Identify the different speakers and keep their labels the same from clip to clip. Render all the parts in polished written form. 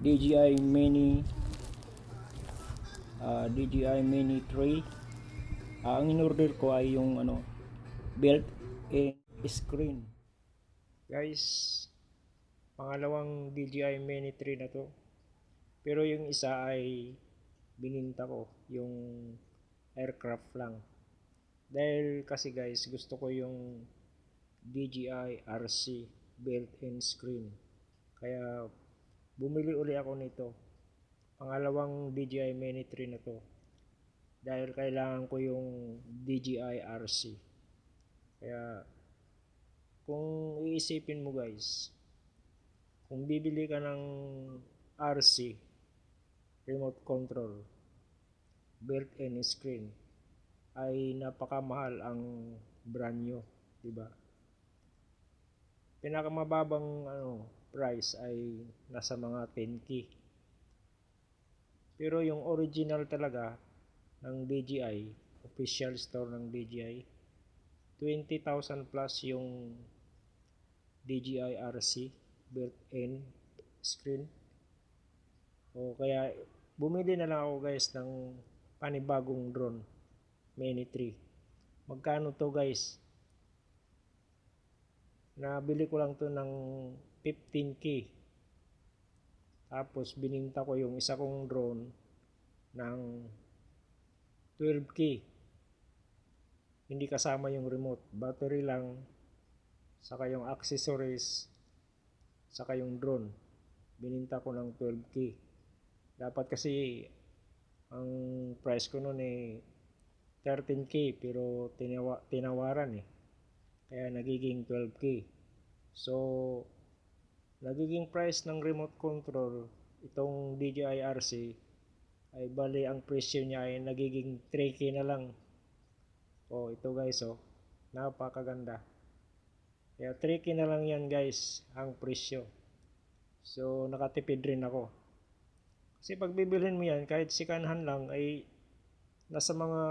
Speaker 1: DJI Mini 3. Ang in-order ko ay yung built-in screen. Guys, pangalawang DJI Mini 3 na to. Pero yung isa ay bininta ko, yung aircraft lang. Dahil kasi guys, gusto ko yung DJI RC built-in screen. Kaya bumili uli ako nito. Pangalawang DJI Mini 3 na to. Dahil kailangan ko yung DJI RC. Kaya kung iisipin mo guys, kung bibili ka ng RC remote control built-in screen, ay napakamahal ang brand nyo, diba? Pinakamababang price ay nasa mga 10k. Pero yung original talaga ng DJI, official store ng DJI, 20,000 plus yung DJI RC built-in screen. O kaya bumili na lang ako guys ng panibagong drone Mini 3. Magkano to guys? Nabili ko lang to ng 15k. Tapos bininta ko yung isa kong drone ng 12k. Hindi kasama yung remote, battery lang, saka yung accessories, saka yung drone. Bininta ko ng 12k. Dapat kasi ang price ko noon eh 13k, pero tinawaran eh. Kaya nagiging 12k. So nagiging price ng remote control itong DJI RC ay bali ang presyo niya ay nagiging 3k na lang. Oh, ito guys, oh. Napakaganda. Kaya 3k na lang yan guys ang presyo. So nakatipid rin ako. Kasi pag bibilhin mo yan, kahit second hand lang, ay nasa mga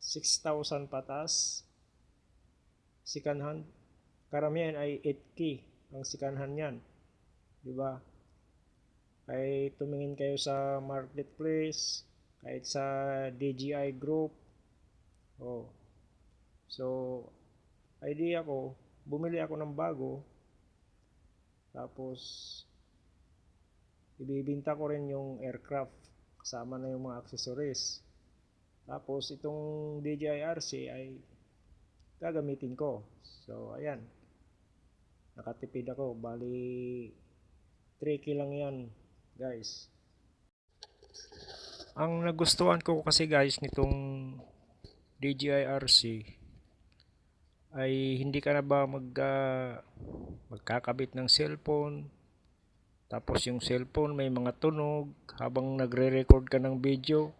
Speaker 1: 6,000 patas. Second hand. Karamihan ay 8k ang second hand yan. Diba? Kahit tumingin kayo sa marketplace, kahit sa DJI group. Oh. So, idea ko, bumili ako ng bago. Tapos ibibinta ko rin yung aircraft kasama na yung mga accessories. Tapos itong DJI RC ay gagamitin ko. So ayan, nakatipid ako, bali 3k lang yan guys. Ang nagustuhan ko kasi guys nitong DJI RC ay hindi ka na ba magkakabit ng cellphone. Tapos yung cellphone may mga tunog habang nagre-record ka ng video.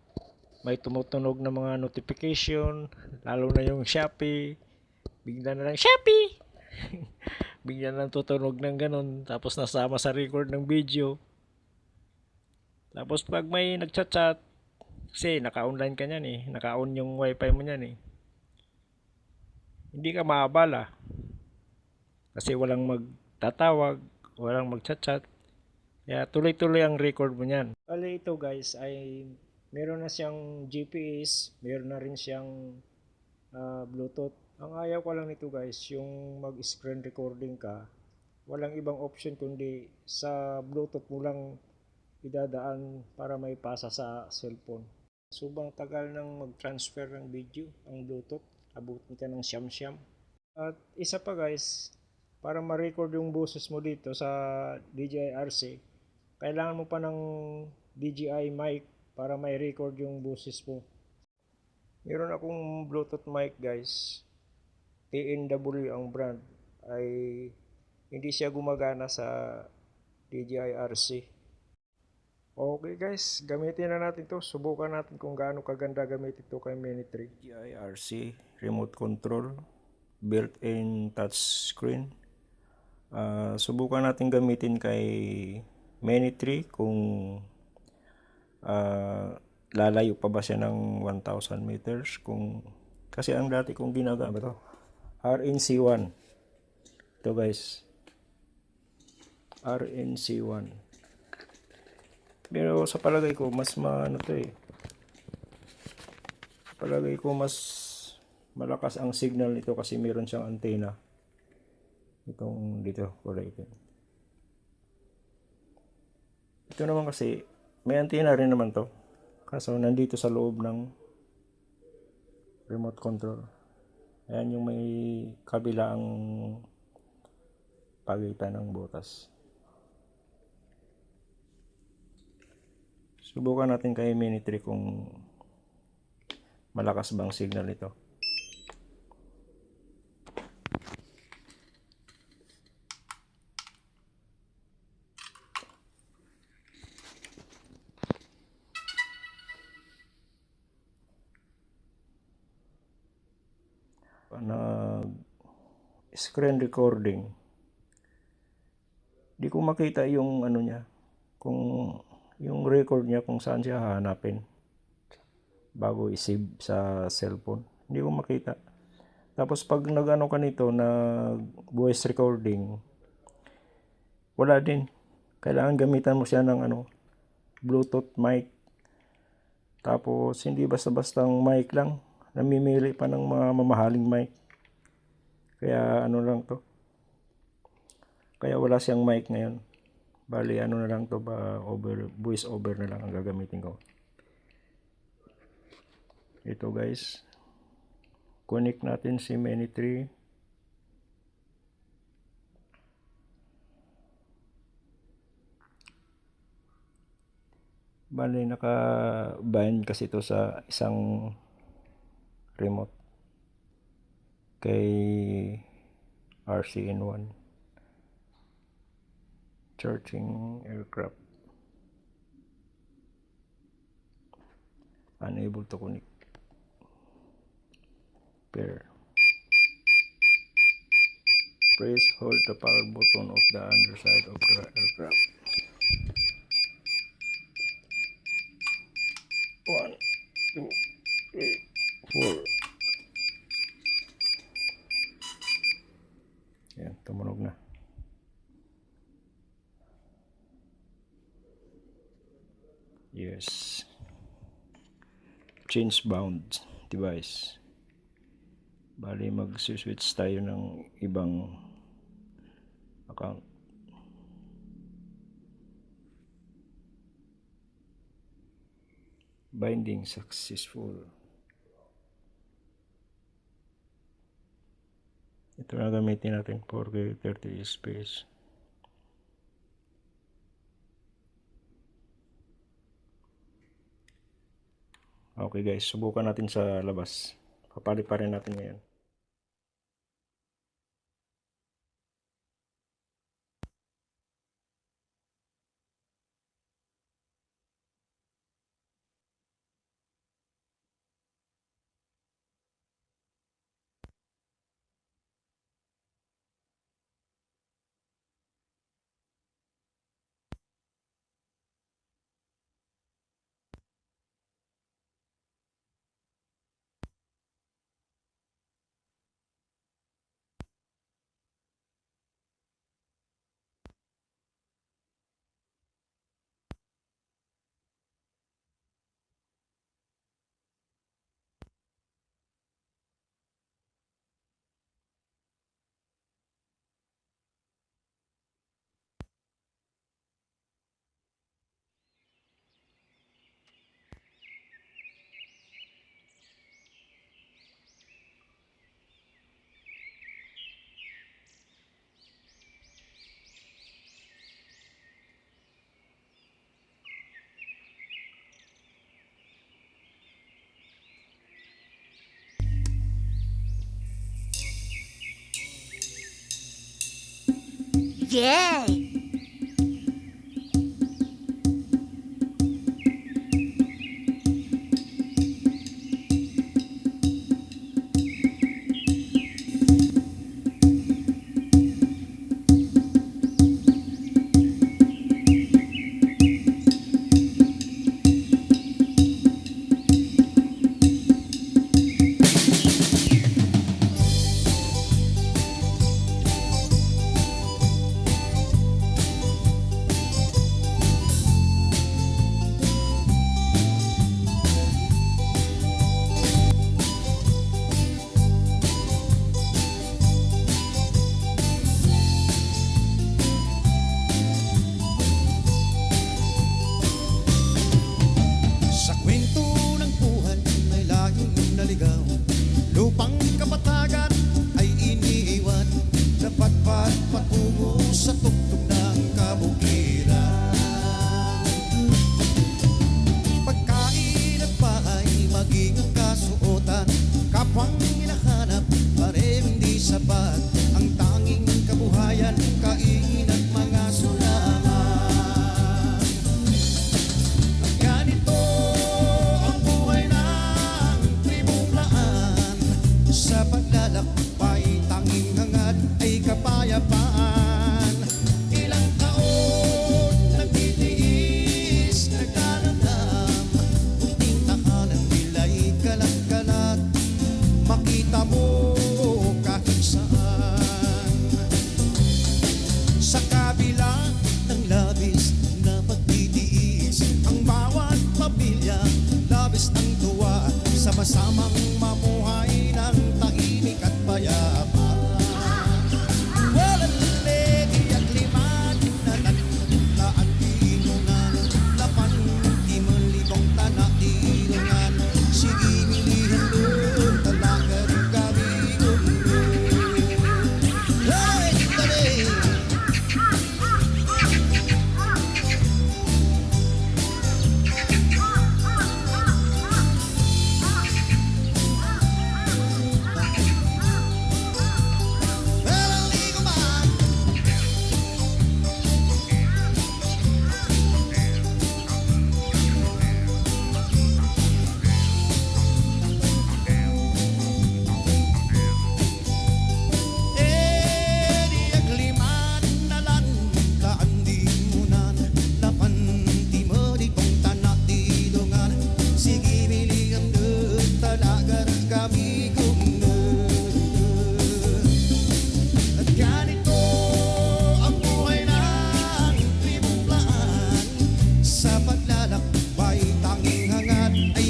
Speaker 1: May tumutunog na mga notification, lalo na yung Shopee. Bigla na lang Shopee! Bigla na lang tutunog ng ganun. Tapos nasama sa record ng video. Tapos pag may nagchat-chat, kasi naka-online ka niyan eh. Naka-on yung wifi mo niyan eh. Hindi ka maabala. Kasi walang magtatawag, walang magchat-chat. Kaya tuloy-tuloy ang record mo niyan. Bali ito guys ay meron na siyang GPS, meron na rin siyang Bluetooth. Ang ayaw ko lang nito guys, yung mag-screen recording ka, walang ibang option kundi sa Bluetooth mo lang idadaan para may pasa sa cellphone. Subang tagal nang mag-transfer ng video ang Bluetooth, abutin ka ng siyam-siyam. At isa pa guys, para ma-record yung boses mo dito sa DJI RC, kailangan mo pa ng DJI mic para may record yung boses mo. Meron akong Bluetooth mic guys. TNW ang brand. Ay hindi siya gumagana sa DJI RC. Okay guys, gamitin na natin to. Subukan natin kung gaano kaganda gamitin to kay Mini 3. DJI RC remote control, built-in touchscreen. Subukan natin gamitin kay Mini 3 kung lalayo pa ba siya ng 1,000 meters. Kasi ang dati kong ginagamit ito, RNC1. Ito guys, RNC1. Pero sa palagay ko mas maano to eh. Sa palagay ko mas malakas ang signal nito kasi meron siyang antena. Itong dito, kulay ito. Ito naman kasi may antena rin naman to. Kaso nandito sa loob ng remote control. Ayan yung may kabilang pagitan ng butas. Subukan natin kay Mini3 kung malakas bang signal ito. Screen recording, di ko makita yung ano niya, kung yung record niya kung saan siya hahanapin bago i-save sa cellphone. Hindi ko makita. Tapos pag nag-ano ka nito na voice recording, wala din. Kailangan gamitan mo siya ng ano, Bluetooth mic. Tapos hindi basta-bastang mic lang, namimili pa ng mga mamahaling mic. Kaya ano lang to. Kaya wala siyang mic ngayon. Bali ano na lang to, ba voice over na lang ang gagamitin ko. Ito guys. Connect natin si Mini3. Bali naka-bind kasi ito sa isang remote kay RCN1 charging aircraft. Unable to connect. Pair. Press hold the power button of the underside of the aircraft. 1, 2, 3, 4. Yan, tumunog na. Yes. Change bound device. Bali mag-switch tayo ng ibang account. Binding successful. Ito na gamitin natin 4K 30 space. Okay guys, subukan natin sa labas. Papalit pa rin natin ngayon.
Speaker 2: Yay! sama-samang mamuhay ng tahimik at payapa. Walang legi at liman na naglaan tinungan, lapan di malibong tanak tinungan, sige milihan doon talaga rin kami gundo. Hey, dali!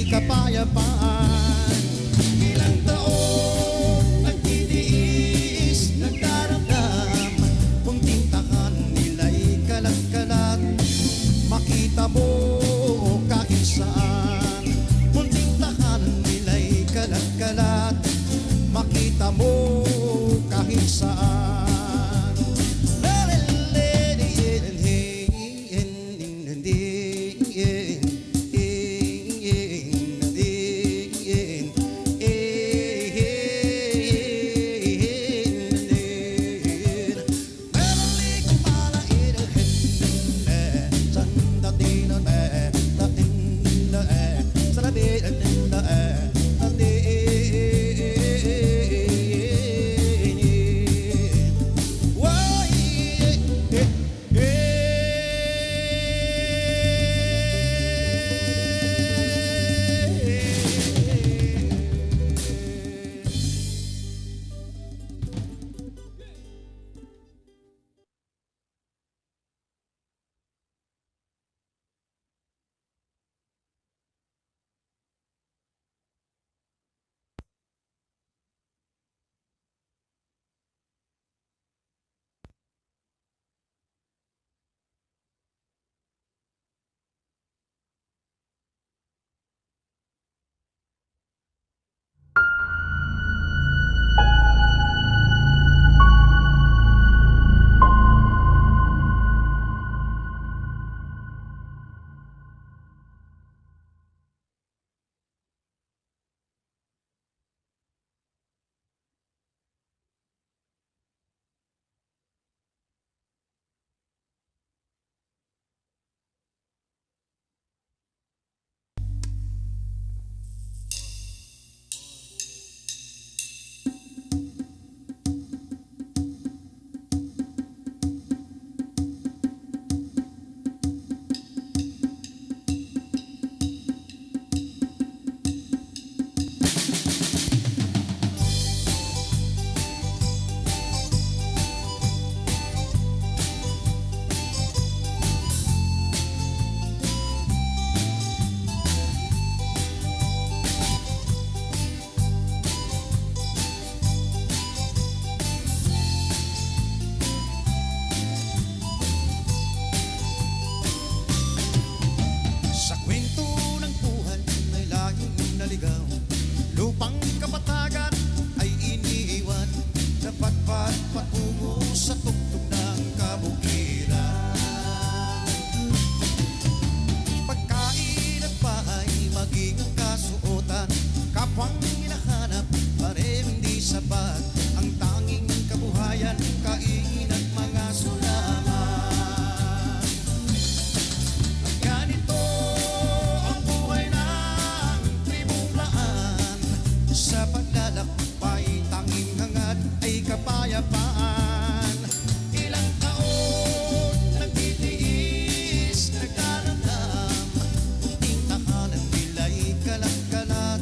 Speaker 2: Kapayapaan, ilang taon nagtitiis, nagdaramdam, kung tintakan nila'y kalat-kalat, makita mo kahit saan. Kung tintakan nila'y kalat-kalat, makita mo kahit saan. Lupang kapatagan ay iniiwan, napatpat patungo sa tugtog ng kabukiran. Pagkain at bahay, maging ang kasuotan, kapwang hinahanap, pareho hindi sapat. Ang tanging kabuhayan, kain at mga sulaman. Ganito ang buhay ng tribong Laan, sa paglalakbay, tanging hangad ay kapayapaan. Ilang taon nagtitiis, nagdaramdam, kunting tahanan nila'y kalat-kalat,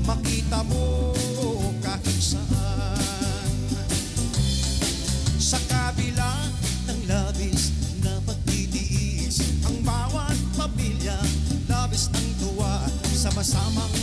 Speaker 2: makita mo kahit saan. Sa kabila ng labis na pagtitiis, ang bawat pamilya labis ang tuwa, sama-samang